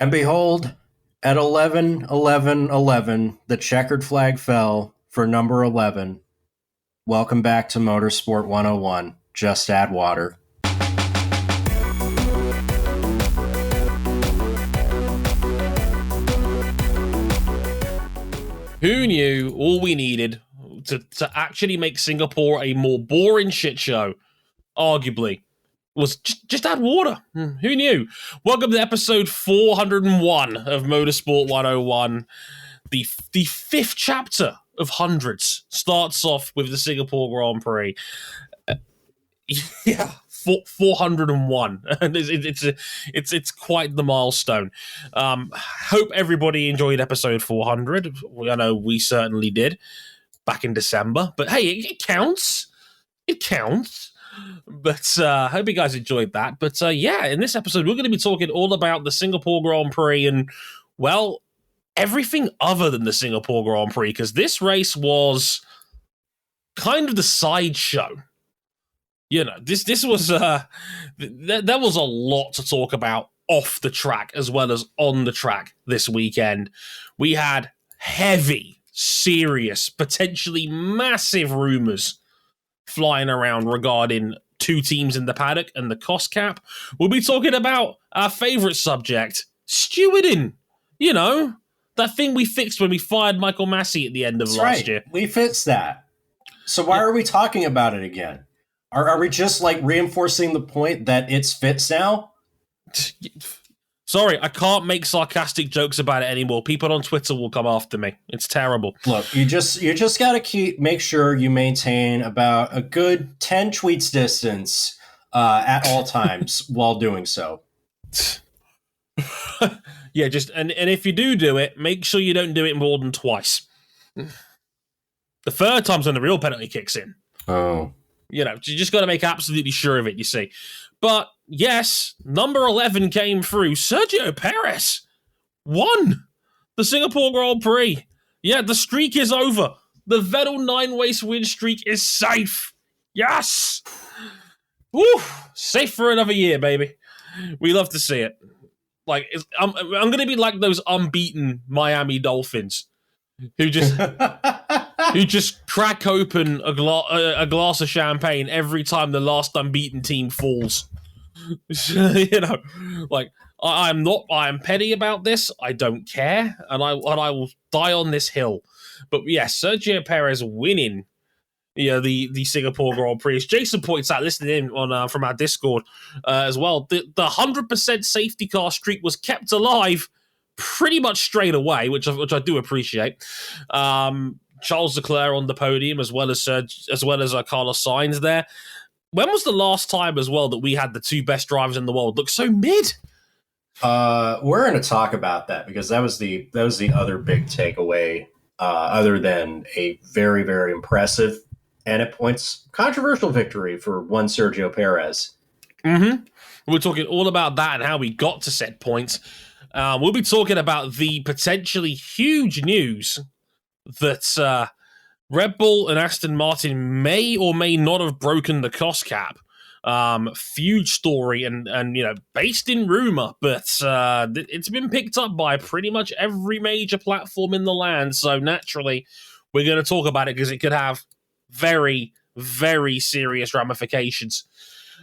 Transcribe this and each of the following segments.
And behold, at 11-11-11, the checkered flag fell for number 11. Welcome back to Motorsport 101. Just add water. Who knew all we needed to actually make Singapore a more boring shit show, arguably, was just add water. Who knew? Welcome to episode 401 of Motorsport 101. The fifth chapter of hundreds starts off with the Singapore Grand Prix. 401, and it's quite the milestone. Hope everybody enjoyed episode 400. I know we certainly did back in December, but hey, it counts. It counts. But hope you guys enjoyed that. But yeah, in this episode, we're going to be talking all about the Singapore Grand Prix and, well, everything other than the Singapore Grand Prix, because this race was kind of the sideshow. You know, this was there was a lot to talk about off the track as well as on the track this weekend. We had heavy, serious, potentially massive rumors flying around regarding two teams in the paddock and the cost cap. We'll be talking about our favorite subject, stewarding. You know, that thing we fixed when we fired Michael Massey at the end of last year. We fixed that. So why are we talking about it again? Are we just like reinforcing the point that it's fixed now? Sorry, I can't make sarcastic jokes about it anymore. People on Twitter will come after me. It's terrible. Look, you just got to make sure you maintain about a good 10 tweets distance at all times while doing so. Yeah, and if you do it, make sure you don't do it more than twice. The third time's when the real penalty kicks in. Oh. You know, you just got to make absolutely sure of it, you see. But, yes, number 11 came through. Sergio Perez won the Singapore Grand Prix. Yeah, the streak is over. The Vettel 9-race win streak is safe. Yes! Woo! Safe for another year, baby. We love to see it. Like, I'm going to be like those unbeaten Miami Dolphins who just crack open a glass of champagne every time the last unbeaten team falls. You know, like I am petty about this. I don't care, and I will die on this hill. But yes, Sergio Perez winning, the Singapore Grand Prix. As Jason points out, listening in on from our Discord as well, the 100% safety car streak was kept alive pretty much straight away, which I do appreciate. Charles Leclerc on the podium, as well as Carlos Sainz there. When was the last time as well that we had the two best drivers in the world look so mid? We're going to talk about that because that was the other big takeaway. Other than a very, very impressive and at points controversial victory for one Sergio Perez. Mm-hmm. We're talking all about that and how we got to set points. We'll be talking about the potentially huge news that Red Bull and Aston Martin may or may not have broken the cost cap. Huge story and based in rumor, but it's been picked up by pretty much every major platform in the land. So naturally, we're going to talk about it because it could have very, very serious ramifications,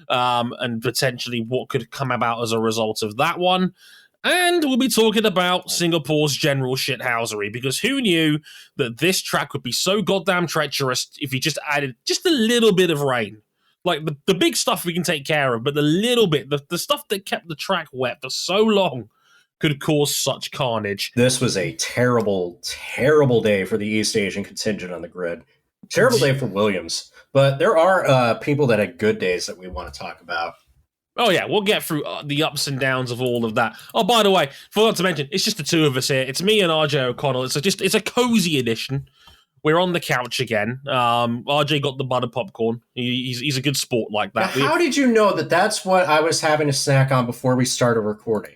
and potentially what could come about as a result of that one. And we'll be talking about Singapore's general shithousery, because who knew that this track would be so goddamn treacherous if you just added just a little bit of rain. Like, the big stuff we can take care of, but the little bit, the stuff that kept the track wet for so long could cause such carnage. This was a terrible, terrible day for the East Asian contingent on the grid. Terrible day for Williams. But there are people that had good days that we want to talk about. Oh, yeah, we'll get through the ups and downs of all of that. Oh, by the way, forgot to mention, it's just the two of us here. It's me and RJ O'Connell. It's a cozy edition. We're on the couch again. RJ got the butter popcorn. He's a good sport like that. Now, how did you know that that's what I was having a snack on before we started recording?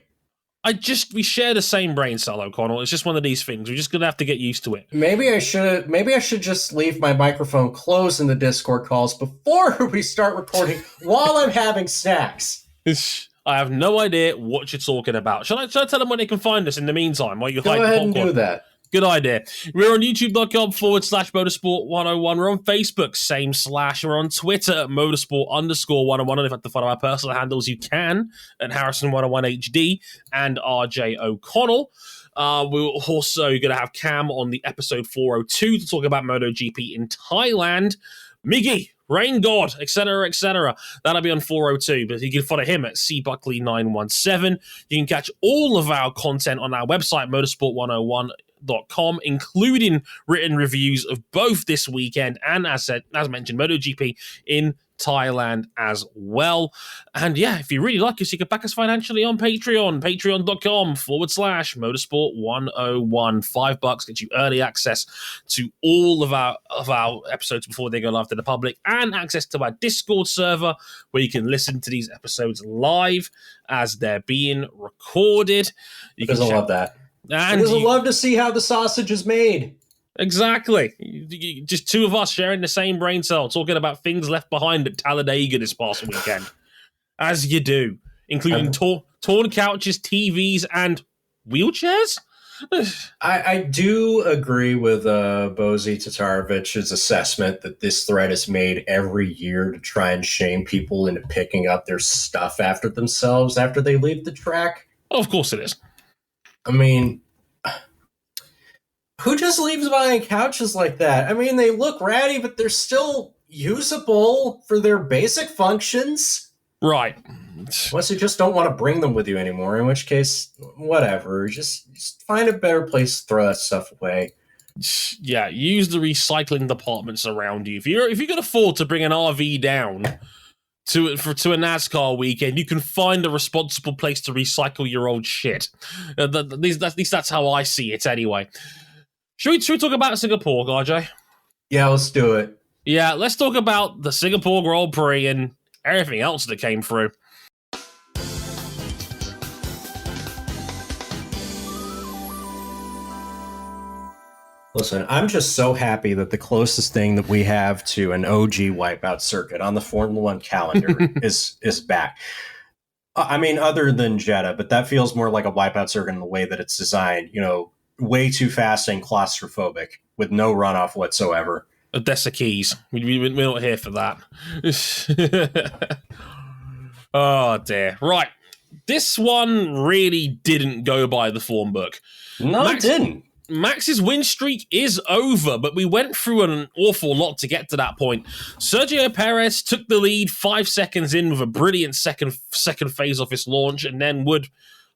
We share the same brain cell, O'Connell. It's just one of these things. We're just gonna have to get used to it. Maybe I should just leave my microphone closed in the Discord calls before we start recording while I'm having snacks. I have no idea what you're talking about. Shall I tell them where they can find us in the meantime while you hide Go the ahead and popcorn? do that. Good idea. We're on youtube.com/motorsport101. We're on Facebook, same slash. We're on Twitter at motorsport_101. And if you'd like to follow our personal handles, you can at Harrison101HD and RJ O'Connell. We're also going to have Cam on the episode 402 to talk about MotoGP in Thailand. Miggy, Rain God, etc., etc. That'll be on 402, but you can follow him at cbuckley917. You can catch all of our content on our website, motorsport101.com, including written reviews of both this weekend and, as mentioned, MotoGP in Thailand as well. And yeah, if you really like us, you can back us financially on Patreon, patreon.com/motorsport101. $5 gets you early access to all of our episodes before they go live to the public, and access to our Discord server where you can listen to these episodes live as they're being recorded. Because I love that. And because I love to see how the sausage is made. Exactly. Just two of us sharing the same brain cell, talking about things left behind at Talladega this past weekend. As you do, including torn couches, TVs, and wheelchairs. I do agree with Bozy Tatarovich's assessment that this thread is made every year to try and shame people into picking up their stuff after themselves after they leave the track. Oh, of course it is. I mean, who just leaves behind couches like that? I mean, they look ratty, but they're still usable for their basic functions. Right. Unless you just don't want to bring them with you anymore, in which case, whatever. Just find a better place to throw that stuff away. Yeah, use the recycling departments around you. If you can afford to bring an RV down to a NASCAR weekend, you can find a responsible place to recycle your old shit. At least that's how I see it anyway. Should we talk about Singapore, RJ? Yeah, let's do it. Yeah, let's talk about the Singapore Grand Prix and everything else that came through. Listen, I'm just so happy that the closest thing that we have to an OG wipeout circuit on the Formula One calendar is back. I mean, other than Jeddah, but that feels more like a wipeout circuit in the way that it's designed. You know, way too fast and claustrophobic with no runoff whatsoever. Odessa Keys. We're not here for that. Oh, dear. Right. This one really didn't go by the form book. No, it didn't. Max's win streak is over, but we went through an awful lot to get to that point. Sergio Perez took the lead 5 seconds in with a brilliant second phase off his launch, and then would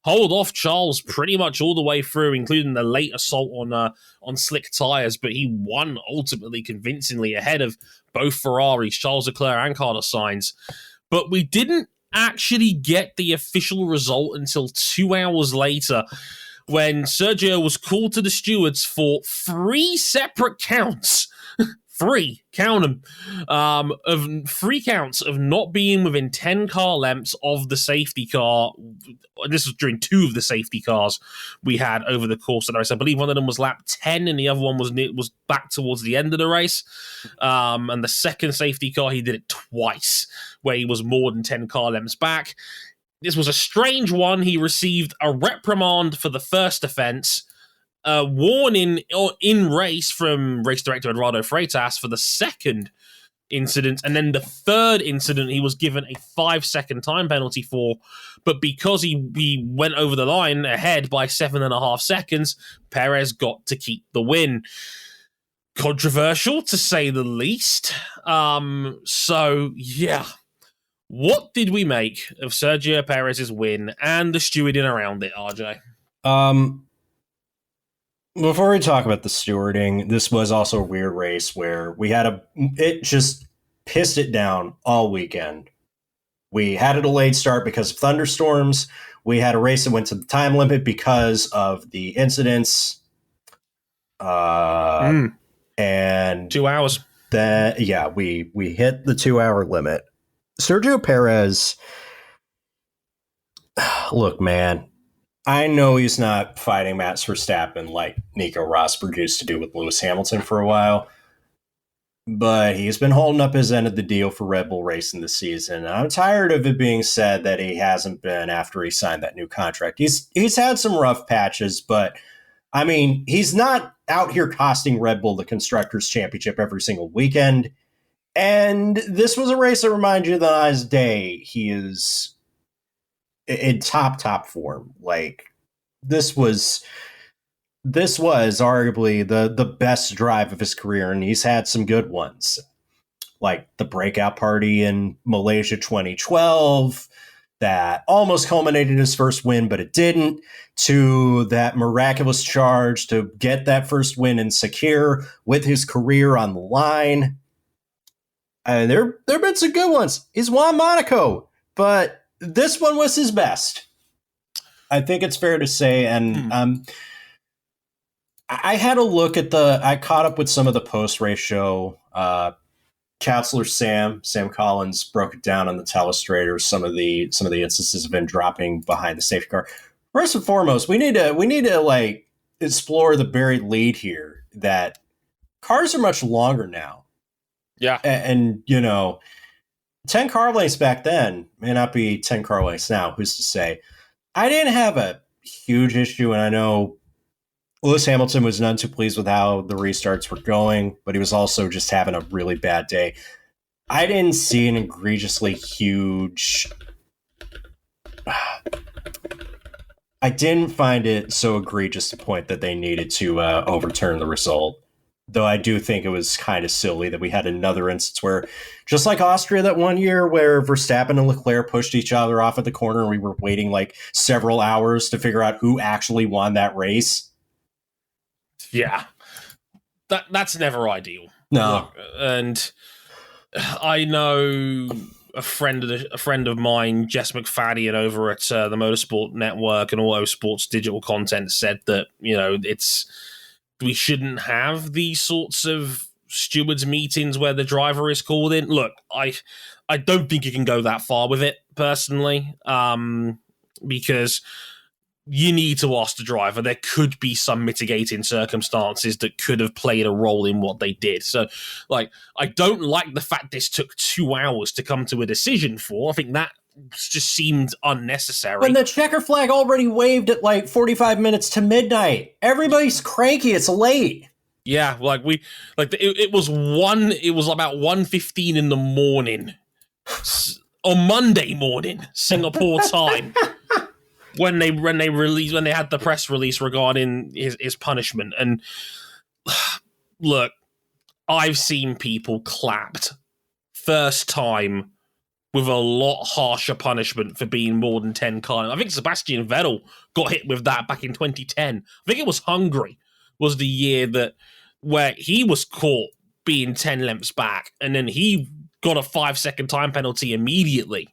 hold off Charles pretty much all the way through, including the late assault on slick tires. But he won ultimately convincingly ahead of both Ferraris, Charles Leclerc and Carlos Sainz. But we didn't actually get the official result until 2 hours later, when Sergio was called to the stewards for 3 separate counts. 3, count them, of 3 counts of not being within 10 car lengths of the safety car. This was during 2 of the safety cars we had over the course of the race. I believe one of them was lap 10 and the other one was back towards the end of the race. And the second safety car, he did it twice, where he was more than 10 car lengths back. This was a strange one. He received a reprimand for the first offense, a warning in race from race director Eduardo Freitas for the second incident, and then the third incident he was given a 5-second time penalty for. But because he went over the line ahead by 7.5 seconds, Perez got to keep the win. Controversial, to say the least. So, yeah. What did we make of Sergio Perez's win and the stewarding around it, RJ? Before we talk about the stewarding, this was also a weird race where it just pissed it down all weekend. We had a delayed start because of thunderstorms. We had a race that went to the time limit because of the incidents. And 2 hours. Then, yeah, we hit the 2-hour limit. Sergio Perez, look, man, I know he's not fighting Max Verstappen like Nico Rosberg used to do with Lewis Hamilton for a while, but he's been holding up his end of the deal for Red Bull Racing this season. I'm tired of it being said that he hasn't been after he signed that new contract. He's had some rough patches, but I mean, he's not out here costing Red Bull the Constructors' Championship every single weekend. And this was a race that reminds you that on his day, he is in top form. Like, this was arguably the best drive of his career, and he's had some good ones, like the breakout party in Malaysia 2012 that almost culminated his first win, but it didn't, to that miraculous charge to get that first win and secure with his career on the line. And there have been some good ones. He's won Monaco, but this one was his best. I think it's fair to say. And I had a look at I caught up with some of the post-race show. Counselor Sam Collins broke it down on the telestrator. Some of the instances have been dropping behind the safety car. First and foremost, we need to like explore the buried lead here that cars are much longer now. Yeah. And 10 car lengths back then may not be 10 car lengths now. Who's to say? I didn't have a huge issue, and I know Lewis Hamilton was none too pleased with how the restarts were going, but he was also just having a really bad day. I didn't see an egregiously huge... I didn't find it so egregious to the point that they needed to overturn the result. Though I do think it was kind of silly that we had another instance where, just like Austria that one year where Verstappen and Leclerc pushed each other off at the corner and we were waiting like several hours to figure out who actually won that race. Yeah. That's never ideal. No. Look, and I know a friend of mine, Jess McFadden, over at the Motorsport Network and Auto Sports Digital Content, said that, we shouldn't have these sorts of stewards meetings where the driver is called in. Look, I don't think you can go that far with it personally, because you need to ask the driver. There could be some mitigating circumstances that could have played a role in what they did. So, I don't like the fact this took 2 hours to come to a decision for. I think that just seemed unnecessary. When the checker flag already waved at like 45 minutes to midnight. Everybody's cranky. It's late. Yeah, it was about 1:15 in the morning on Monday morning, Singapore time. when they had the press release regarding his punishment. And look, I've seen people clapped first time with a lot harsher punishment for being more than 10 cars. I think Sebastian Vettel got hit with that back in 2010. I think it was Hungary was the year where he was caught being 10 lengths back, and then he got a 5-second time penalty immediately.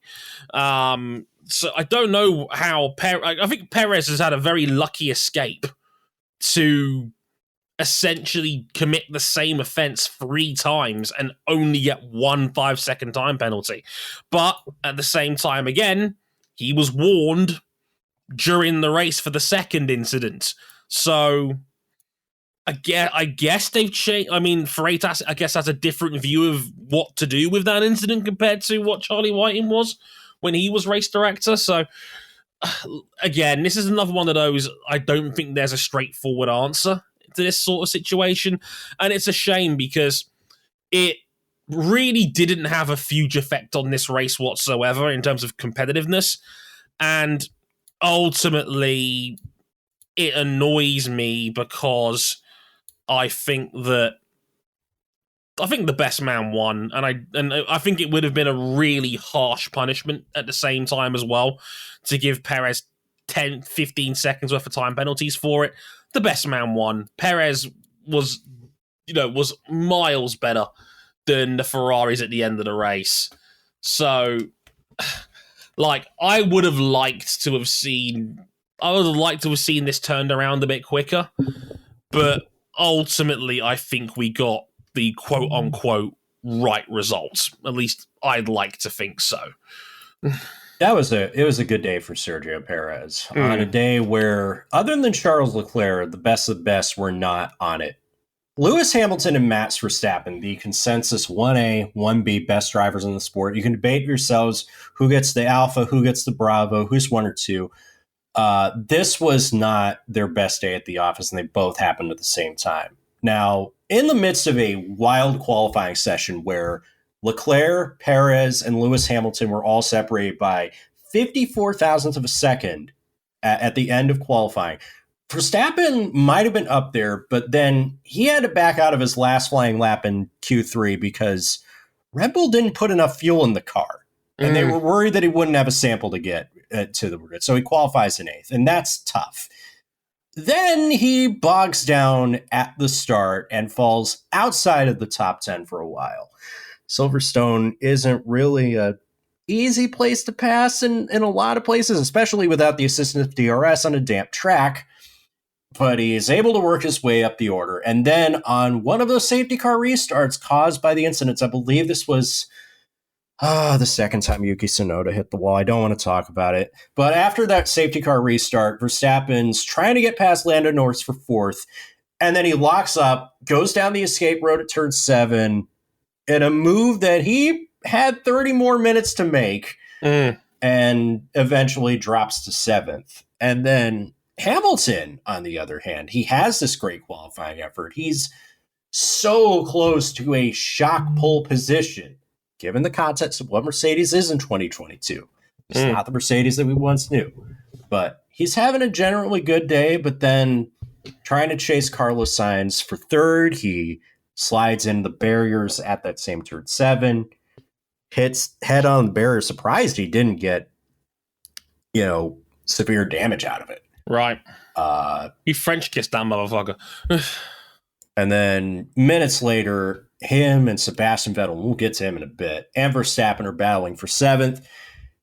So I don't know how I think Perez has had a very lucky escape to essentially commit the same offense 3 times and only get 1 5-second time penalty. But at the same time, again, he was warned during the race for the second incident. So I guess they've changed. I mean, Freitas, I guess, has a different view of what to do with that incident compared to what Charlie Whiting was when he was race director. So again, this is another one of those, I don't think there's a straightforward answer to this sort of situation. And it's a shame because it really didn't have a huge effect on this race whatsoever in terms of competitiveness. And ultimately, it annoys me because I think the best man won, and I think it would have been a really harsh punishment at the same time as well to give Perez 10, 15 seconds worth of time penalties for it. The best man won. Perez was miles better than the Ferraris at the end of the race. So, I would have liked to have seen this turned around a bit quicker, but ultimately, I think we got the quote-unquote right results. At least I'd like to think so. It was a good day for Sergio Perez on a day where, other than Charles Leclerc, the best of the best were not on it Lewis Hamilton and Max Verstappen, the consensus 1A, 1B best drivers in the sport. You can debate yourselves who gets the Alpha, who gets the Bravo, who's 1 or 2. This was not their best day at the office, and they both happened at the same time. Now, in the midst of a wild qualifying session where Leclerc, Perez, and Lewis Hamilton were all separated by 54 thousandths of a second at the end of qualifying, Verstappen might have been up there, but then he had to back out of his last flying lap in Q3 because Red Bull didn't put enough fuel in the car. And they were worried that he wouldn't have a sample to get to the grid. So he qualifies in 8th, and that's tough. Then he bogs down at the start and falls outside of the top 10 for a while. Silverstone isn't really a easy place to pass in a lot of places, especially without the assistance of DRS on a damp track. But he is able to work his way up the order. And then on one of those safety car restarts caused by the incidents, I believe this was the second time Yuki Tsunoda hit the wall. I don't want to talk about it. But after that safety car restart, Verstappen's trying to get past Lando Norris for 4th. And then he locks up, goes down the escape road at turn 7 in a move that he had 30 more minutes to make and eventually drops to 7th. And then Hamilton, on the other hand, he has this great qualifying effort. He's so close to a shock pole position, given the context of what Mercedes is in 2022. It's not the Mercedes that we once knew. But he's having a generally good day, but then trying to chase Carlos Sainz for 3rd. He slides in the barriers at that same turn 7, hits head on the barrier. Surprised he didn't get, severe damage out of it. Right. He French kissed that motherfucker. And then minutes later, him and Sebastian Vettel, we'll get to him in a bit, and Verstappen are battling for 7th.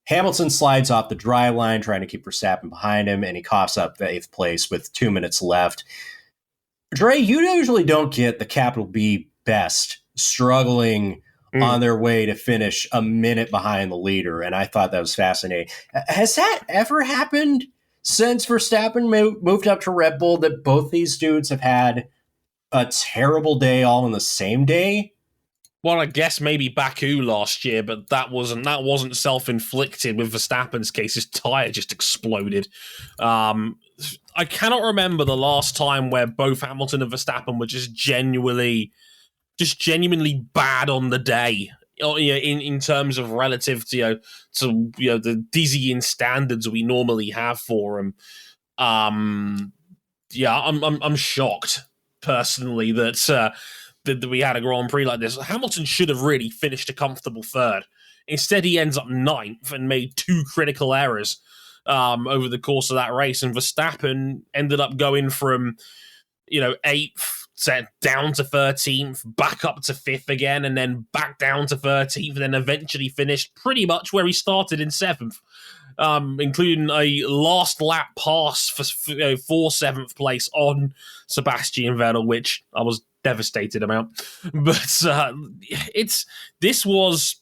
Hamilton slides off the dry line, trying to keep Verstappen behind him, and he coughs up the 8th place with 2 minutes left. Dre, you usually don't get the capital B best struggling on their way to finish a minute behind the leader, and I thought that was fascinating. Has that ever happened since Verstappen moved up to Red Bull, that both these dudes have had a terrible day all in the same day? Well, I guess maybe Baku last year, but that wasn't self-inflicted. With Verstappen's case, his tire just exploded. I cannot remember the last time where both Hamilton and Verstappen were just genuinely bad on the day. In terms of relative to the dizzying standards we normally have for him. I'm shocked personally that we had a Grand Prix like this. Hamilton should have really finished a comfortable 3rd. Instead, he ends up 9th and made 2 critical errors over the course of that race. And Verstappen ended up going from 8th down to 13th, back up to 5th again, and then back down to 13th, and then eventually finished pretty much where he started in 7th, including a last lap pass for 7th place on Sebastian Vettel, which I was devastated about. But this was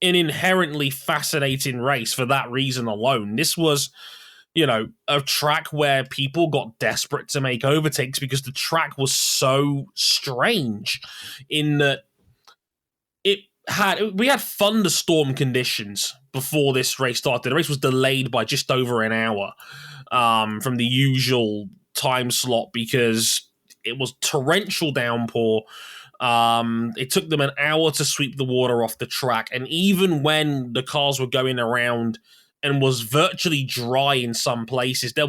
an inherently fascinating race for that reason alone. This was a track where people got desperate to make overtakes because the track was so strange in that we had thunderstorm conditions before this race started. The race was delayed by just over an hour from the usual time slot because it was torrential downpour. It took them an hour to sweep the water off the track, and even when the cars were going around and was virtually dry in some places, it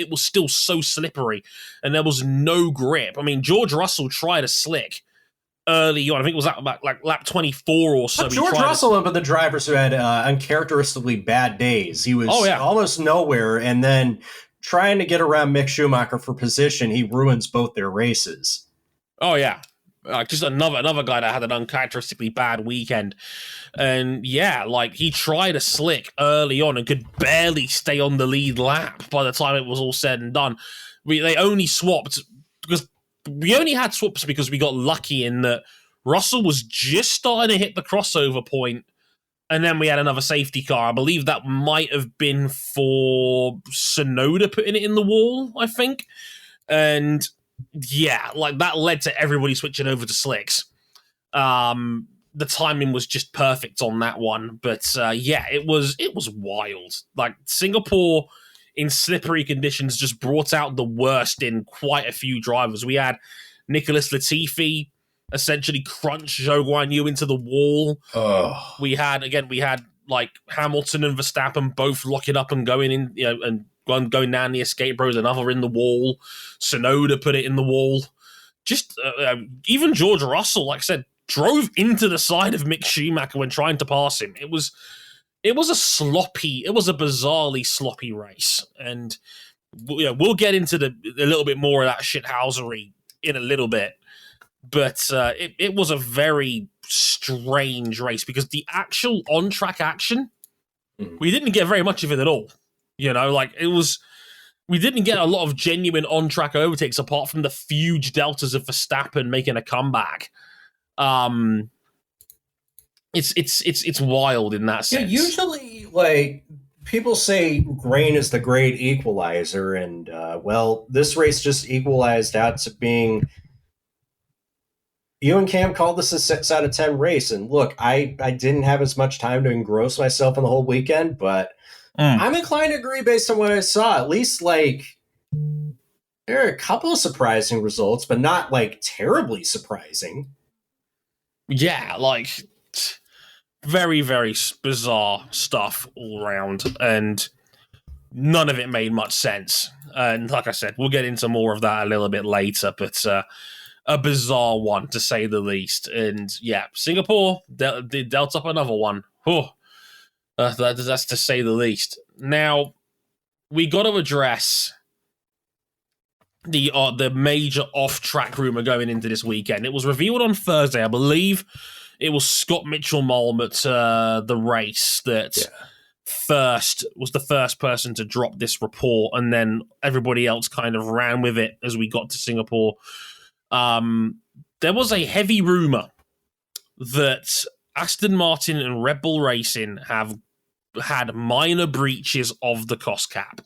was still so slippery and there was no grip. I mean, George Russell tried a slick early on. I think it was about lap 24 or so. George Russell, but the drivers who had uncharacteristically bad days. He was almost nowhere, and then trying to get around Mick Schumacher for position, he ruins both their races. Oh, yeah. Just another guy that had an uncharacteristically bad weekend. And he tried a slick early on and could barely stay on the lead lap by the time it was all said and done. They only swapped because we only had swaps because we got lucky in that Russell was just starting to hit the crossover point, and then we had another safety car. I believe that might have been for Tsunoda putting it in the wall, I think. And Yeah, like that led to everybody switching over to slicks. The timing was just perfect on that one, but yeah, it was wild. Like Singapore in slippery conditions just brought out the worst in quite a few drivers. We had Nicholas Latifi essentially crunch Zhou Guanyu into the wall. Oh, We had like Hamilton and Verstappen both locking up and going in, and going down the escape road, another in the wall. Sonoda put it in the wall. Just even George Russell, like I said, drove into the side of Mick Schumacher when trying to pass him. It was a bizarrely sloppy race, and we'll get into a little bit more of that shithousery in a little bit. But it was a very strange race because the actual on-track action, we didn't get very much of it at all. We didn't get a lot of genuine on-track overtakes apart from the huge deltas of Verstappen making a comeback. It's wild in that sense. yeah. Usually, like people say, rain is the great equalizer, and well, this race just equalized out to being. You and Cam called this a 6 out of 10 race, and look, I didn't have as much time to engross myself in the whole weekend, but I'm inclined to agree based on what I saw. At least, like, there are a couple of surprising results, but not like terribly surprising. Yeah, like very, very bizarre stuff all around, and none of it made much sense. And like I said, we'll get into more of that a little bit later, but a bizarre one to say the least. And yeah, Singapore dealt up another one. That's to say the least. Now, we got to address the major off-track rumor going into this weekend. It was revealed on Thursday, I believe. It was Scott Mitchell-Malm at the race that was the first person to drop this report, and then everybody else kind of ran with it as we got to Singapore. There was a heavy rumor that Aston Martin and Red Bull Racing have had minor breaches of the cost cap.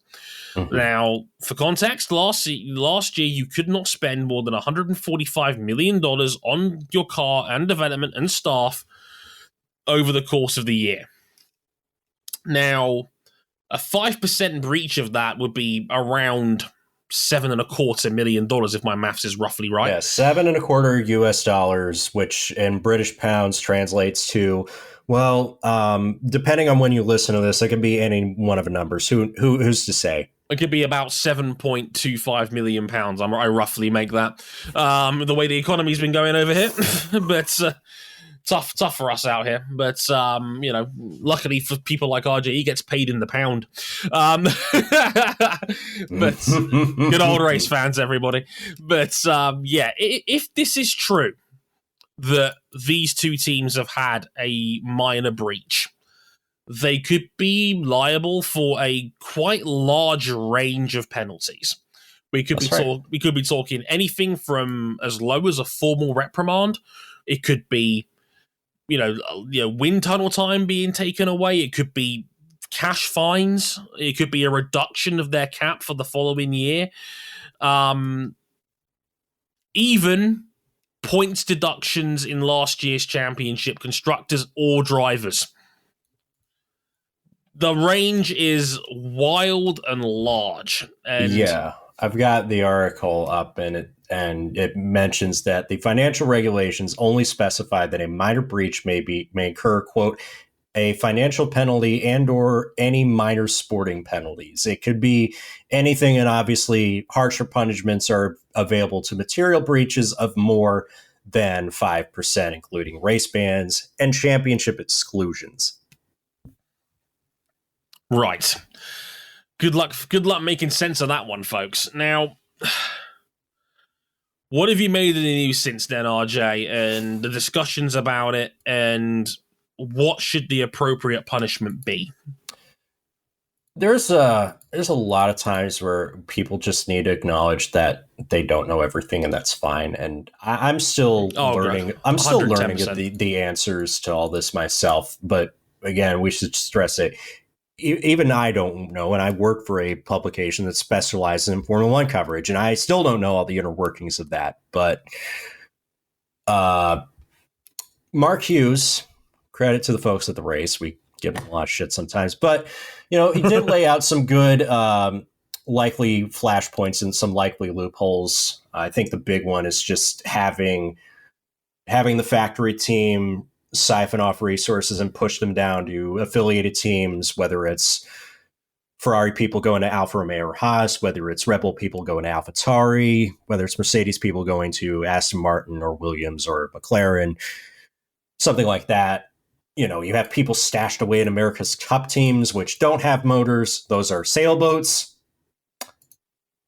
Mm-hmm. Now, for context, last year you could not spend more than $145 million on your car and development and staff over the course of the year. Now, a 5% breach of that would be around $7.25 million, if my maths is roughly right. Yeah, $7.25 US, which in British pounds translates to, well, depending on when you listen to this, it could be any one of the numbers. Who's to say? It could be about £7.25 million. I roughly make that. The way the economy's been going over here, but tough for us out here. But luckily for people like RJ, he gets paid in the pound. But good old race fans, everybody. But if this is true that these two teams have had a minor breach, they could be liable for a quite large range of penalties. We could be talking anything from as low as a formal reprimand. It could be, wind tunnel time being taken away. It could be cash fines. It could be a reduction of their cap for the following year. Even points deductions in last year's championship, constructors or drivers. The range is wild and large. And yeah, I've got the article up and it mentions that the financial regulations only specify that a minor breach may incur, quote, a financial penalty and or any minor sporting penalties. It could be anything, and obviously harsher punishments are available to material breaches of more than 5%, including race bans and championship exclusions. Right. Good luck making sense of that one, folks. Now, what have you made of the news since then, RJ, and the discussions about it, and what should the appropriate punishment be? There's a lot of times where people just need to acknowledge that they don't know everything, and that's fine. And I'm still learning. I'm still learning the answers to all this myself. But again, we should stress it. even I don't know, and I work for a publication that specializes in Formula One coverage, and I still don't know all the inner workings of that. But Mark Hughes, credit to the folks at the race, we give him a lot of shit sometimes, but he did lay out some good likely flashpoints and some likely loopholes. I think the big one is just having the factory team siphon off resources and push them down to affiliated teams, whether it's Ferrari people going to Alfa Romeo or Haas, whether it's Red Bull people going to AlphaTauri, whether it's Mercedes people going to Aston Martin or Williams or McLaren, something like that. You have people stashed away in America's Cup teams, which don't have motors. Those are sailboats.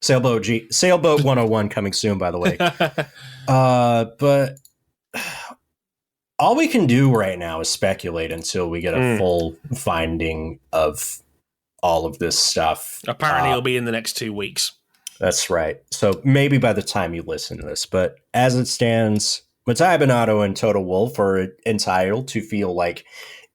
Sailboat 101 coming soon, by the way. But all we can do right now is speculate until we get a full finding of all of this stuff. Apparently it'll be in the next 2 weeks. That's right. So maybe by the time you listen to this, but as it stands, Mattia Binotto and Toto Wolff are entitled to feel like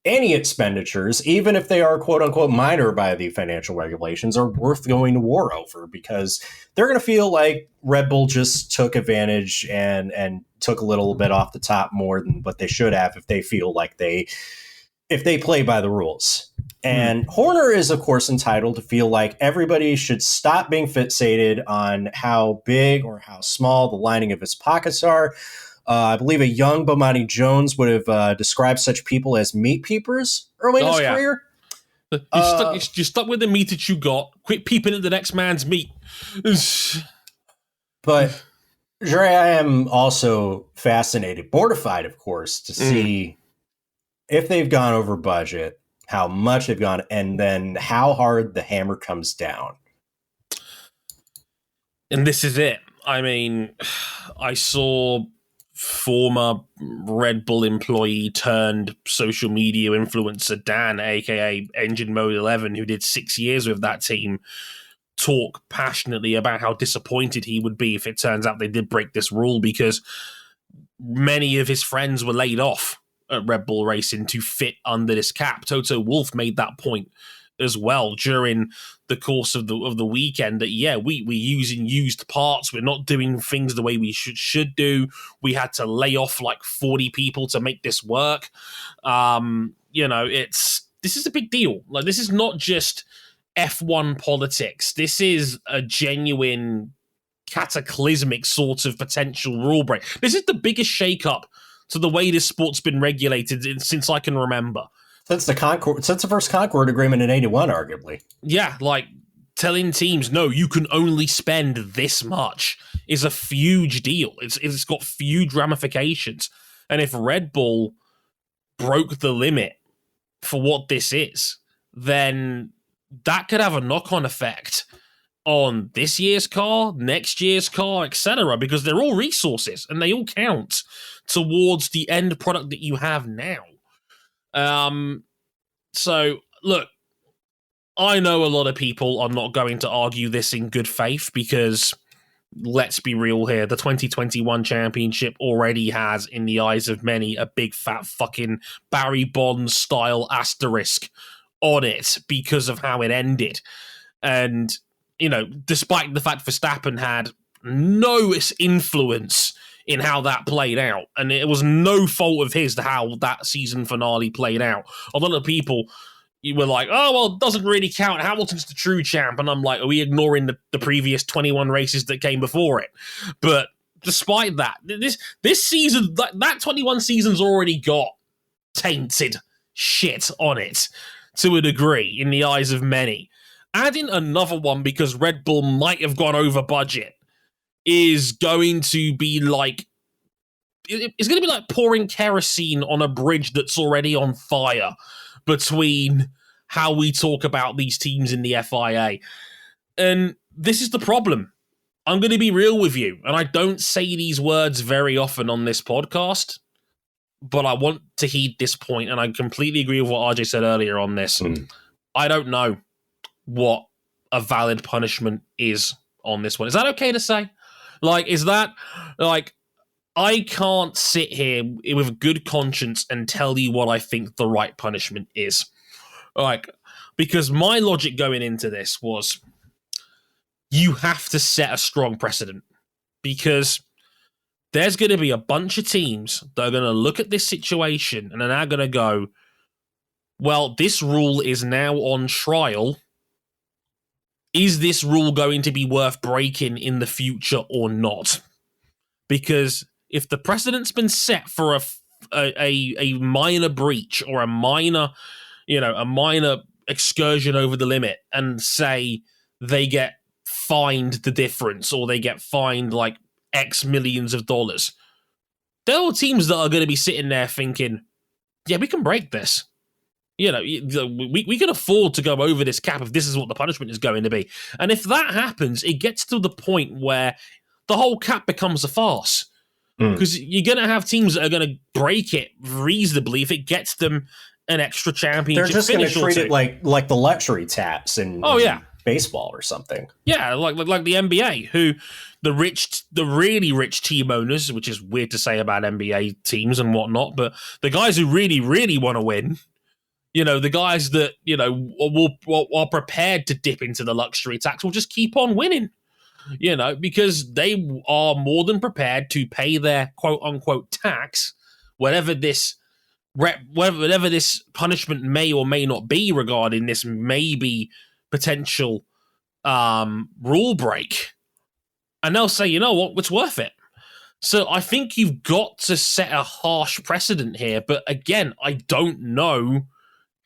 any expenditures, even if they are quote unquote minor by the financial regulations, are worth going to war over, because they're going to feel like Red Bull just took advantage and took a little bit off the top more than what they should have if they feel like if they play by the rules. And Horner is, of course, entitled to feel like everybody should stop being fixated on how big or how small the lining of his pockets are. I believe a young Bomani Jones would have described such people as meat peepers early in his career. You're stuck with the meat that you got. Quit peeping at the next man's meat. But, Dre, I am also fascinated, mortified, of course, to see if they've gone over budget, how much they've gone, and then how hard the hammer comes down. And this is it. I mean, I saw former Red Bull employee turned social media influencer Dan, aka Engine Mode 11, who did 6 years with that team, talk passionately about how disappointed he would be if it turns out they did break this rule, because many of his friends were laid off at Red Bull Racing to fit under this cap. Toto Wolff made that point as well during the course of the weekend, that we're using used parts, we're not doing things the way we should do. We had to lay off like 40 people to make this work. This is a big deal. Like, this is not just F1 politics. This is a genuine cataclysmic sort of potential rule break. This is the biggest shakeup to the way this sport's been regulated since I can remember. Since the first Concord Agreement in 81, arguably. Yeah, like telling teams, no, you can only spend this much is a huge deal. It's got huge ramifications. And if Red Bull broke the limit for what this is, then that could have a knock-on effect on this year's car, next year's car, etc., because they're all resources and they all count towards the end product that you have now. So look, I know a lot of people are not going to argue this in good faith, because let's be real here, the 2021 championship already has, in the eyes of many, a big fat fucking Barry Bonds style asterisk on it because of how it ended. And, despite the fact Verstappen had no influence in how that played out, and it was no fault of his to how that season finale played out. A lot of people were like, oh, well, it doesn't really count. Hamilton's the true champ. And I'm like, are we ignoring the previous 21 races that came before it? But despite that, this season, that 21 season's already got tainted shit on it to a degree in the eyes of many. Adding another one because Red Bull might have gone over budget is going to be like, it's going to be like pouring kerosene on a bridge that's already on fire between how we talk about these teams in the FIA. And this is the problem. I'm going to be real with you, and I don't say these words very often on this podcast, but I want to heed this point, and I completely agree with what RJ said earlier on this. I don't know what a valid punishment is on this one. Is that okay to say? Like, is that, like, I can't sit here with a good conscience and tell you what I think the right punishment is. Like, Because my logic going into this was you have to set a strong precedent, because there's going to be a bunch of teams that are going to look at this situation and are now going to go, well, this rule is now on trial. Is this rule going to be worth breaking in the future or not? Because if the precedent's been set for a minor breach or a minor excursion over the limit, and say they get fined the difference, or they get fined like X millions of dollars, there are teams that are going to be sitting there thinking, yeah, we can break this. We can afford to go over this cap if this is what the punishment is going to be. And if that happens, it gets to the point where the whole cap becomes a farce. Because you're going to have teams that are going to break it reasonably if it gets them an extra championship. They're just going to treat it like the luxury tax in baseball or something. Yeah, like the NBA, who the really rich team owners, which is weird to say about NBA teams and whatnot, but the guys who really, really want to win, the guys that, are prepared to dip into the luxury tax will just keep on winning, because they are more than prepared to pay their quote unquote tax, whatever this punishment may or may not be regarding this maybe potential rule break. And they'll say, you know what, it's worth it. So I think you've got to set a harsh precedent here. But again, I don't know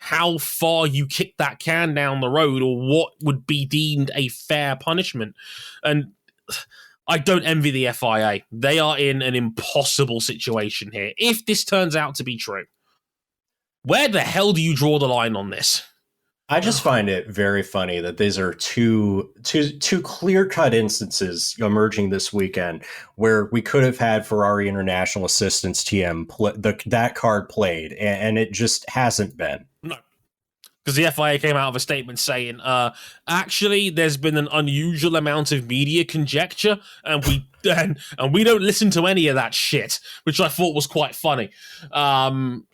how far you kick that can down the road, or what would be deemed a fair punishment. And I don't envy the FIA. They are in an impossible situation here. If this turns out to be true, where the hell do you draw the line on this? I just find it very funny that these are two clear-cut instances emerging this weekend where we could have had Ferrari International Assistance TM that card played, and it just hasn't been. No. Because the FIA came out of a statement saying, actually, there's been an unusual amount of media conjecture, and we don't listen to any of that shit, which I thought was quite funny.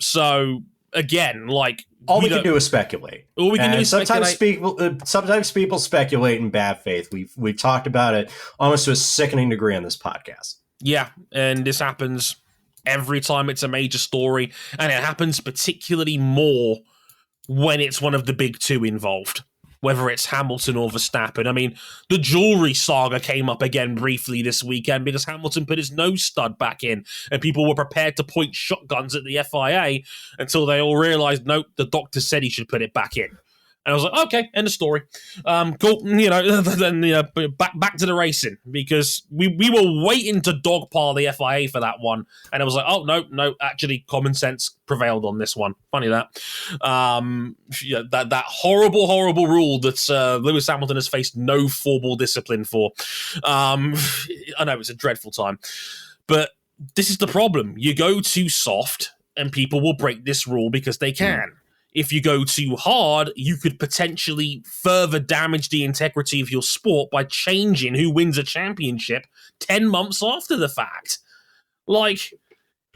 So again, all we can do is speculate. All we can do is sometimes people speculate in bad faith. We've talked about it almost to a sickening degree on this podcast. Yeah, and this happens every time it's a major story, and it happens particularly more when it's one of the big two involved, whether it's Hamilton or Verstappen. I mean, the jewelry saga came up again briefly this weekend because Hamilton put his nose stud back in, and people were prepared to point shotguns at the FIA until they all realized, nope, the doctor said he should put it back in. And I was like, okay, end of story. Cool. Then back to the racing, because we were waiting to dogpile the FIA for that one, and it was like, oh no, actually, common sense prevailed on this one. Funny that. That horrible rule that Lewis Hamilton has faced no formal discipline for. I know it's a dreadful time, but this is the problem. You go too soft, and people will break this rule because they can. If you go too hard, you could potentially further damage the integrity of your sport by changing who wins a championship 10 months after the fact.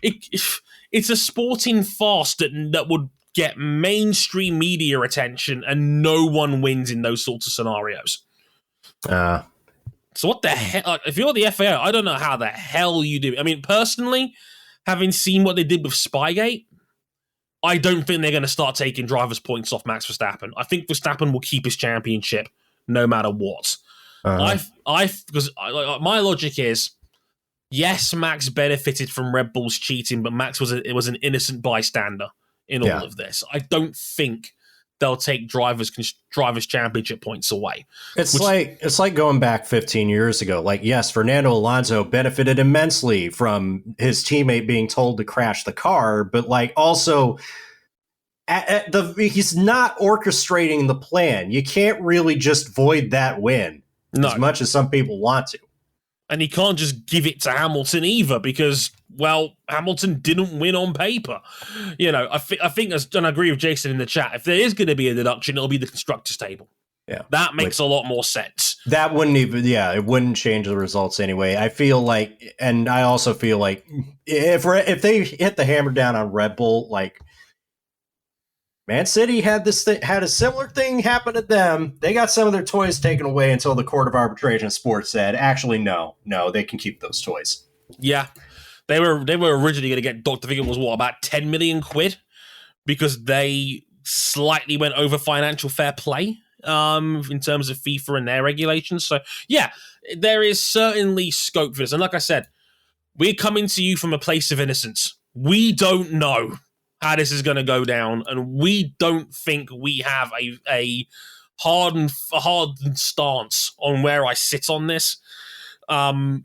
It's a sporting farce that would get mainstream media attention, and no one wins in those sorts of scenarios. So what the hell? If you're the FAO, I don't know how the hell you do it. I mean, personally, having seen what they did with Spygate, I don't think they're going to start taking drivers' points off Max Verstappen. I think Verstappen will keep his championship no matter what. Because my logic is, yes, Max benefited from Red Bull's cheating, but Max was an innocent bystander in all of this. I don't think they'll take drivers' championship points away. It's like going back 15 years ago. Yes, Fernando Alonso benefited immensely from his teammate being told to crash the car, but also he's not orchestrating the plan. You can't really just void that win as much as some people want to. And he can't just give it to Hamilton either, because, well, Hamilton didn't win on paper. I think, and I agree with Jason in the chat, if there is going to be a deduction, it'll be the constructors table. Yeah. That makes a lot more sense. That wouldn't even, it wouldn't change the results anyway. I feel and I also feel if they hit the hammer down on Red Bull, Man City had had a similar thing happen to them. They got some of their toys taken away until the Court of Arbitration of Sports said, actually, no, they can keep those toys. Yeah, they were originally going to get docked. I think it was about 10 million quid because they slightly went over financial fair play in terms of FIFA and their regulations. So yeah, there is certainly scope for this. And like I said, we're coming to you from a place of innocence. We don't know how this is going to go down, and we don't think we have a hardened stance on where I sit on this. I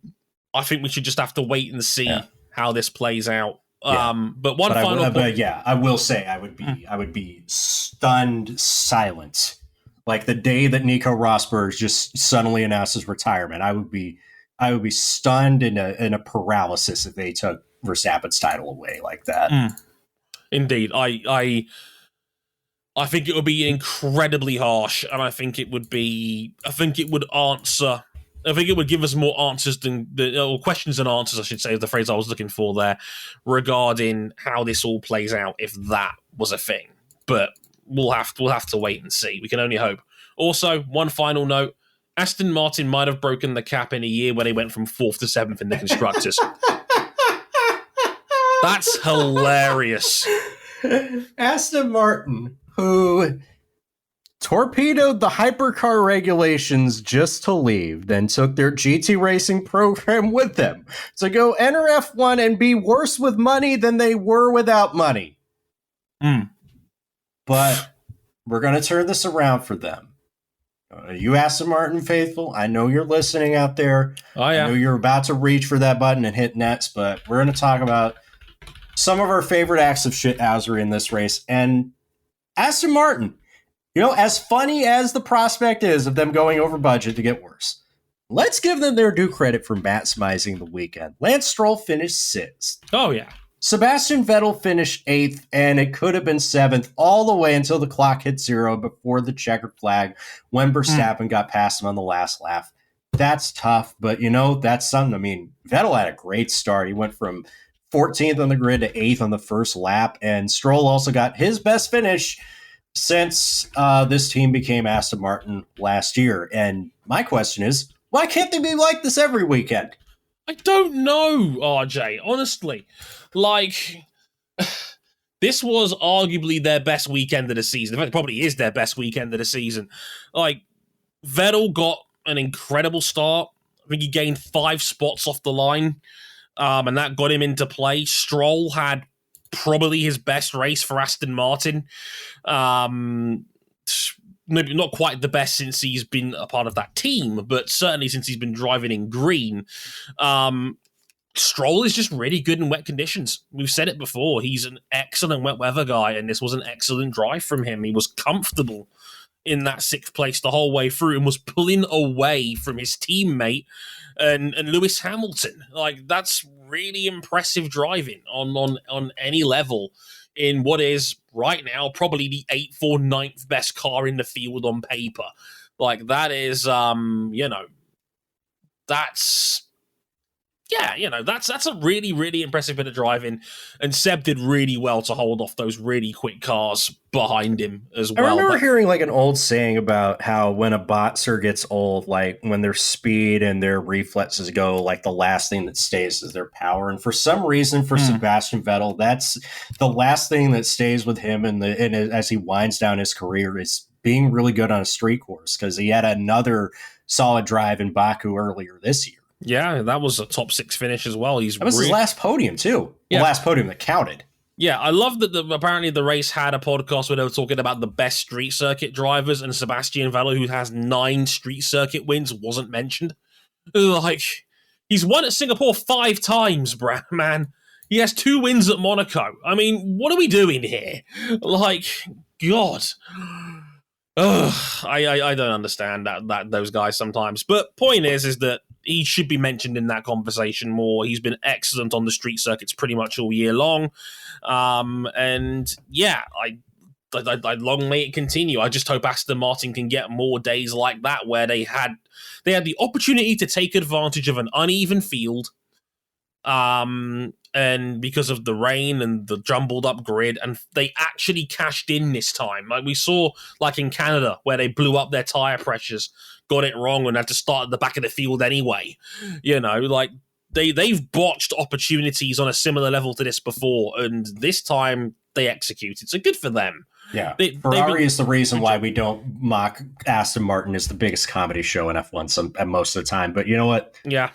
think we should just have to wait and see how this plays out. But final point. I will say I would be stunned silent. Like the day that Nico Rosberg just suddenly announced his retirement, I would be stunned in a paralysis if they took Verstappen's title away like that. Indeed. I think it would be incredibly harsh, and I think it would give us more answers or questions than answers, I should say, is the phrase I was looking for there, regarding how this all plays out if that was a thing. But we'll have to wait and see. We can only hope. Also, one final note, Aston Martin might have broken the cap in a year where they went from 4th to 7th in the constructors. That's hilarious. Aston Martin, who torpedoed the hypercar regulations just to leave, then took their GT racing program with them to go enter F1 and be worse with money than they were without money. But we're going to turn this around for them. You Aston Martin faithful, I know you're listening out there. Oh, yeah. I know you're about to reach for that button and hit next, but we're going to talk about some of our favorite acts of shithousery in this race. And Aston Martin, as funny as the prospect is of them going over budget to get worse, let's give them their due credit for maximizing the weekend. Lance Stroll finished 6th. Oh, yeah. Sebastian Vettel finished 8th, and it could have been 7th all the way until the clock hit 0 before the checkered flag when Verstappen got past him on the last lap. That's tough, but, that's something. I mean, Vettel had a great start. He went from 14th on the grid to 8th on the first lap, and Stroll also got his best finish since this team became Aston Martin last year. And my question is, why can't they be like this every weekend? I don't know, RJ, honestly. This was arguably their best weekend of the season. In fact, it probably is their best weekend of the season. Vettel got an incredible start. I think he gained 5 spots off the line, and that got him into play. Stroll had probably his best race for Aston Martin. Maybe not quite the best since he's been a part of that team, but certainly since he's been driving in green. Stroll is just really good in wet conditions. We've said it before. He's an excellent wet weather guy, and this was an excellent drive from him. He was comfortable in that 6th place the whole way through and was pulling away from his teammate and Lewis Hamilton. That's really impressive driving on any level in what is right now probably the 8th or 9th best car in the field on paper. That is, that's a really, really impressive bit of driving, and Seb did really well to hold off those really quick cars behind him as well. I remember hearing an old saying about how when a boxer gets old, when their speed and their reflexes go, the last thing that stays is their power. And for some reason, for Sebastian Vettel, that's the last thing that stays with him, and as he winds down his career, is being really good on a street course, because he had another solid drive in Baku earlier this year. Yeah, that was a top 6 finish as well. That was his last podium, too. Yeah. The last podium that counted. Yeah, I love that apparently the race had a podcast where they were talking about the best street circuit drivers, and Sebastian Vettel, who has 9 street circuit wins, wasn't mentioned. He's won at Singapore 5 times, man. He has 2 wins at Monaco. I mean, what are we doing here? God. I don't understand that those guys sometimes. But point is that he should be mentioned in that conversation more. He's been excellent on the street circuits pretty much all year long. And yeah, I'd long may it continue. I just hope Aston Martin can get more days like that where they had the opportunity to take advantage of an uneven field And because of the rain and the jumbled up grid, and they actually cashed in this time. Like we saw, like in Canada, where they blew up their tire pressures, got it wrong, and had to start at the back of the field anyway. Like they've botched opportunities on a similar level to this before, and this time they executed. So good for them. Yeah, Ferrari is the reason why we don't mock Aston Martin as the biggest comedy show in F1 most of the time. But you know what? Yeah.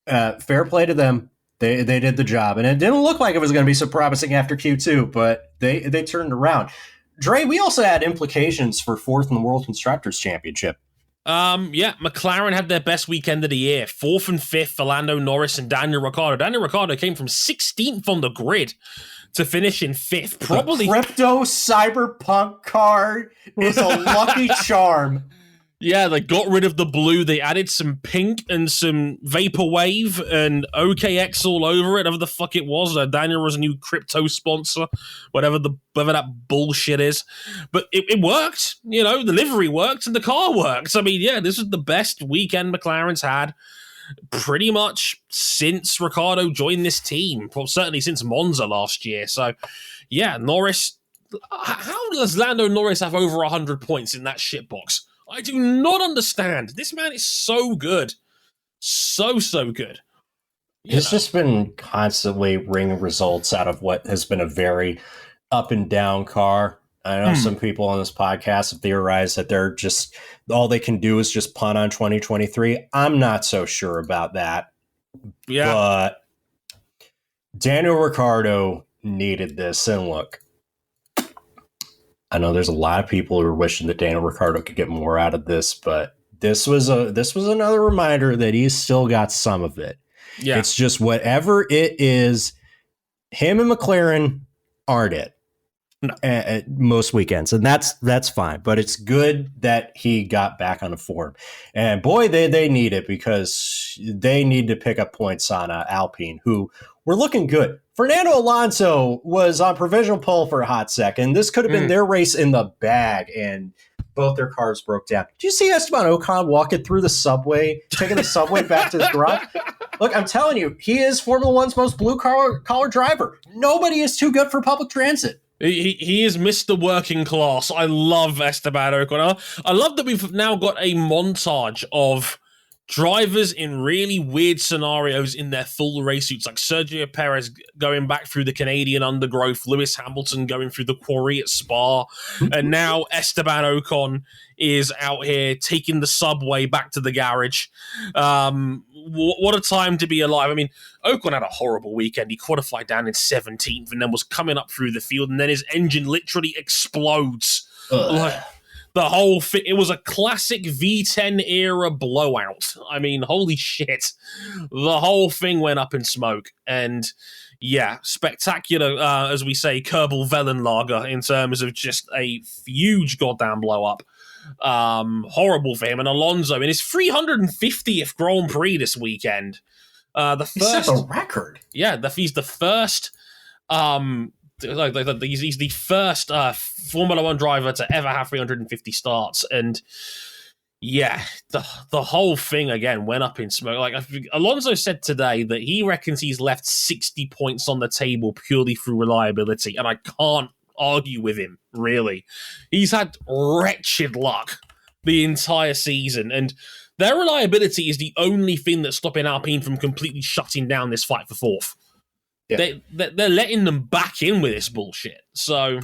Fair play to them. They did the job, and it didn't look like it was going to be so promising after Q2, but they turned around. Dre, we also had implications for fourth in the World Constructors Championship. McLaren had their best weekend of the year. Fourth and fifth for Lando Norris and Daniel Ricciardo. Daniel Ricciardo came from 16th on the grid to finish in fifth. Probably the crypto cyberpunk car is a lucky charm. Yeah, they got rid of the blue. They added some pink and some vaporwave and OKX all over it, whatever the fuck it was. Daniel was a new crypto sponsor, whatever that bullshit is. But it worked. The livery worked and the car worked. I mean, yeah, this is the best weekend McLaren's had pretty much since Ricciardo joined this team. Well, certainly since Monza last year. So, yeah, Norris. How does Lando Norris have over 100 points in that shitbox? I do not understand. This man is so good. So good. He's just been constantly wringing results out of what has been a very up and down car. I know some people on this podcast have theorized that they're just, all they can do is just punt on 2023. I'm not so sure about that. Yeah. But Daniel Ricciardo needed this. And look, I know there's a lot of people who are wishing that Daniel Ricciardo could get more out of this, but this was another reminder that he's still got some of it. Yeah. It's just whatever it is, him and McLaren aren't it. No. At most weekends, and that's fine. But it's good that he got back on the form, and boy, they need it because they need to pick up points on Alpine, who were looking good. Fernando Alonso was on provisional pole for a hot second. This could have been their race in the bag, and both their cars broke down. Did you see Esteban Ocon walking through the subway, taking the subway back to his garage? Look, I'm telling you, he is Formula One's most blue-collar driver. Nobody is too good for public transit. He is Mr. Working Class. I love Esteban Ocon. I love that we've now got a montage of drivers in really weird scenarios in their full race suits, like Sergio Perez going back through the Canadian undergrowth, Lewis Hamilton going through the quarry at Spa, and now Esteban Ocon is out here taking the subway back to the garage. What a time to be alive. I mean, Ocon had a horrible weekend. He qualified down in 17th and then was coming up through the field, and then his engine literally explodes. The whole thing, it was a classic V10 era blowout. I mean, holy shit. The whole thing went up in smoke. And yeah, spectacular, as we say, Kerbal Wellenlager in terms of just a huge goddamn blow up. Horrible for him. And Alonso in his 350th Grand Prix this weekend. He set the record. Yeah, he's the first. He's the first Formula One driver to ever have 350 starts, and yeah, the whole thing again went up in smoke. Like Alonso said today that he reckons he's left 60 points on the table purely through reliability, and I can't argue with him. Really, he's had wretched luck the entire season, and their reliability is the only thing that's stopping Alpine from completely shutting down this fight for fourth. Yeah. They're letting them back in with this bullshit. So,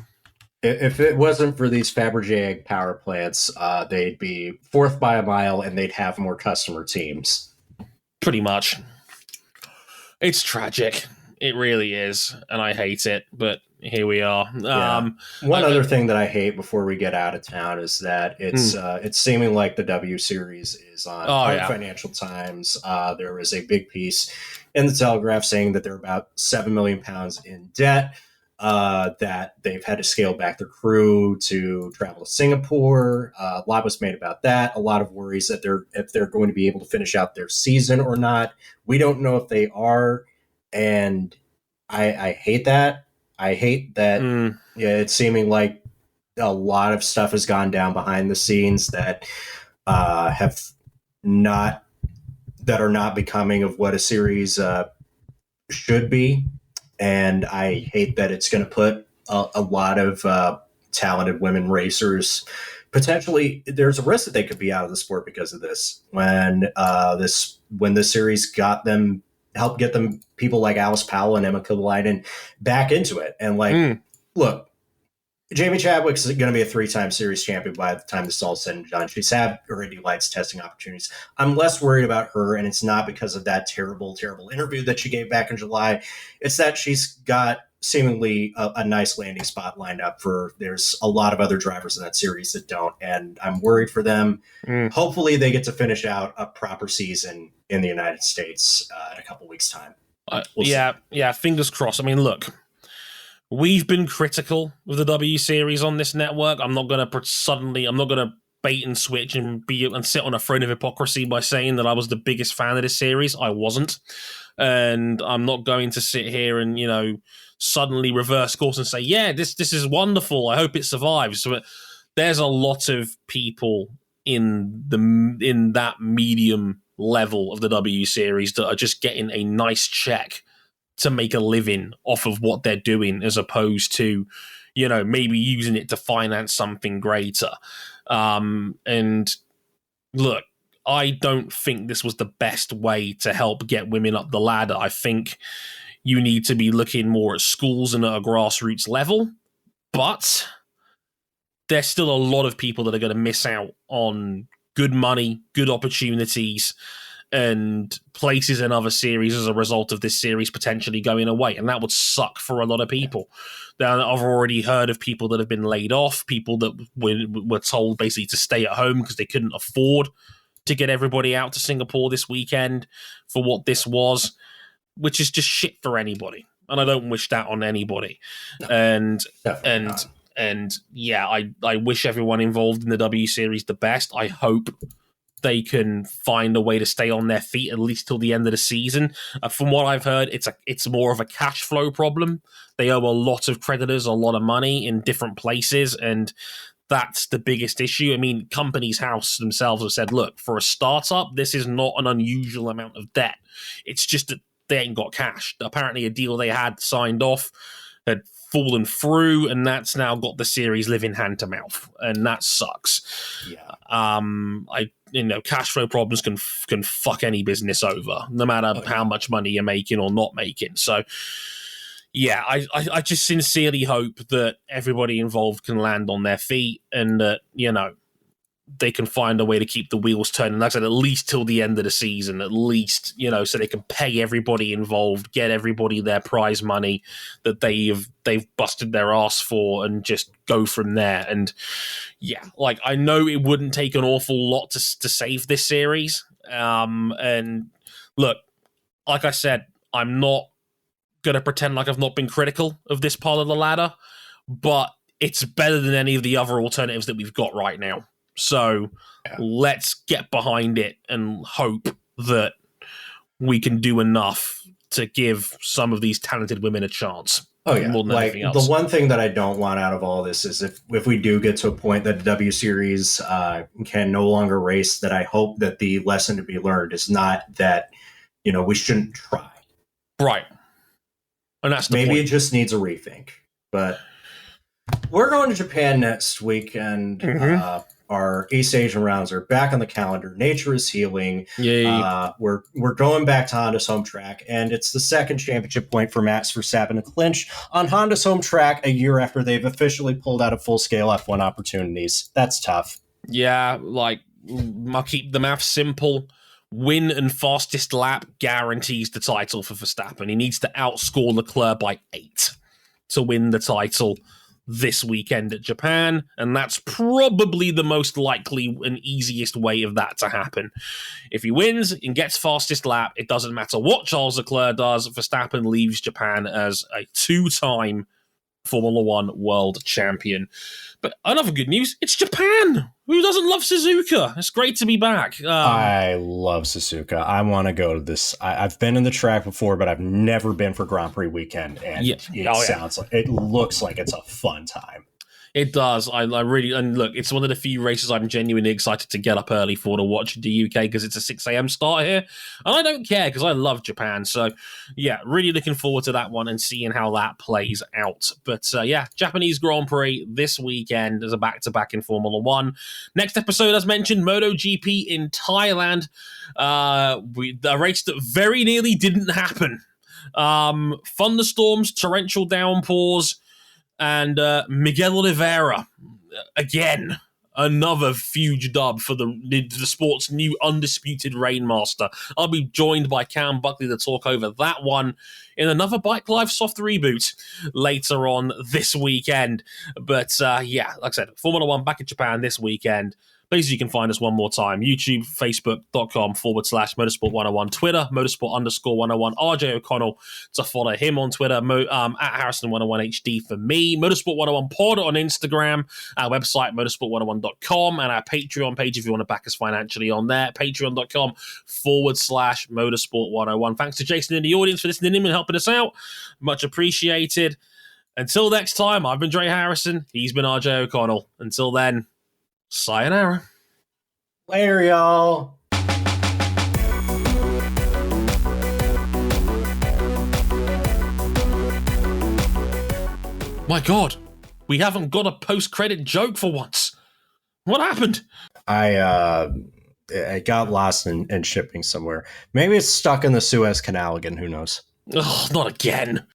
if it wasn't for these Fabergé power plants, they'd be fourth by a mile, and they'd have more customer teams. Pretty much. It's tragic. It really is, and I hate it. But here we are. One other thing that I hate before we get out of town is that it's seeming like the W Series is on Financial Times. There was a big piece in the Telegraph saying that they're about £7 million in debt, that they've had to scale back their crew to travel to Singapore. A lot was made about that. A lot of worries that if they're going to be able to finish out their season or not. We don't know if they are, and I hate that. I hate that. It's seeming like a lot of stuff has gone down behind the scenes that are not becoming of what a series should be. And I hate that it's going to put a lot of talented women racers potentially. There's a risk that they could be out of the sport because of this. When this series helped get them people like Alice Powell and Emma Kovalainen back into it. And look, Jamie Chadwick's going to be a 3-time series champion by the time this is all said and done. She's had her Indy Lights testing opportunities. I'm less worried about her, and it's not because of that terrible, terrible interview that she gave back in July. It's that she's got seemingly a nice landing spot lined up there's a lot of other drivers in that series that don't, and I'm worried for them. Hopefully they get to finish out a proper season in the United States in a couple weeks' time. Yeah, fingers crossed. I mean, look, we've been critical of the W Series on this network. I'm not going to bait and switch and sit on a throne of hypocrisy by saying that I was the biggest fan of this series. I wasn't. And I'm not going to sit here and, suddenly reverse course and say, yeah, this is wonderful. I hope it survives. But there's a lot of people in that medium level of the W Series that are just getting a nice check to make a living off of what they're doing, as opposed to, maybe using it to finance something greater. And look, I don't think this was the best way to help get women up the ladder. I think you need to be looking more at schools and at a grassroots level, but there's still a lot of people that are going to miss out on good money, good opportunities, and places in other series as a result of this series potentially going away. And that would suck for a lot of people. Now, I've already heard of people that have been laid off, people that were told basically to stay at home because they couldn't afford to get everybody out to Singapore this weekend for what this was, which is just shit for anybody. And I don't wish that on anybody. No, and yeah, I wish everyone involved in the W Series the best. I hope they can find a way to stay on their feet at least till the end of the season. From what I've heard, it's more of a cash flow problem. They owe a lot of creditors a lot of money in different places, and that's the biggest issue. I mean, Companies House themselves have said, look, for a startup, this is not an unusual amount of debt. It's just that they ain't got cash. Apparently a deal they had signed off had fallen through, and that's now got the series living hand to mouth, and that sucks. Cash flow problems can fuck any business over, no matter how much money you're making or not making. So yeah, I just sincerely hope that everybody involved can land on their feet, and that they can find a way to keep the wheels turning. Like I said, at least till the end of the season, at least, so they can pay everybody involved, get everybody their prize money that they've busted their ass for, and just go from there. And yeah, I know it wouldn't take an awful lot to save this series. And look, like I said, I'm not going to pretend like I've not been critical of this part of the ladder, but it's better than any of the other alternatives that we've got right now. So let's get behind it and hope that we can do enough to give some of these talented women a chance. Oh, yeah. More than anything else. The one thing that I don't want out of all this is if we do get to a point that the W Series can no longer race, that I hope that the lesson to be learned is not that, we shouldn't try. Right. And that's the Maybe point. It just needs a rethink. But we're going to Japan next week, and our East Asian rounds are back on the calendar. Nature is healing. Yay. We're going back to Honda's home track, and it's the second championship point for Max Verstappen to clinch on Honda's home track a year after they've officially pulled out of full-scale F1 opportunities. That's tough. Yeah, I'll keep the math simple. Win and fastest lap guarantees the title for Verstappen. He needs to outscore Leclerc by 8 to win the title this weekend at Japan, and that's probably the most likely and easiest way of that to happen. If he wins and gets fastest lap, it doesn't matter what Charles Leclerc does, Verstappen leaves Japan as a 2-time Formula One world champion. But another good news, it's Japan! Who doesn't love Suzuka? It's great to be back. I love Suzuka. I want to go to this. I've been in the track before, but I've never been for Grand Prix weekend, and it looks like it's a fun time. It does. I really, and look, it's one of the few races I'm genuinely excited to get up early for to watch in the UK because it's a 6 a.m. start here. And I don't care because I love Japan. So, yeah, really looking forward to that one and seeing how that plays out. But, yeah, Japanese Grand Prix this weekend as a back-to-back in Formula One. Next episode, as mentioned, MotoGP in Thailand. A race that very nearly didn't happen. Thunderstorms, torrential downpours, and Miguel Oliveira, again, another huge dub for the sport's new undisputed Rainmaster. I'll be joined by Cam Buckley to talk over that one in another Bike Live soft reboot later on this weekend. But yeah, like I said, Formula One back in Japan this weekend. Places you can find us one more time: YouTube, Facebook.com/Motorsport101, Twitter, Motorsport_101, RJ O'Connell to follow him on Twitter, at Harrison101HD for me, Motorsport101 Pod on Instagram, our website, Motorsport101.com, and our Patreon page if you want to back us financially on there, Patreon.com/Motorsport101. Thanks to Jason in the audience for listening in and helping us out. Much appreciated. Until next time, I've been Dre Harrison. He's been RJ O'Connell. Until then, sayonara. Later, y'all. My God, we haven't got a post-credit joke for once. What happened? I got lost in shipping somewhere. Maybe it's stuck in the Suez Canal again. Who knows? Oh, not again.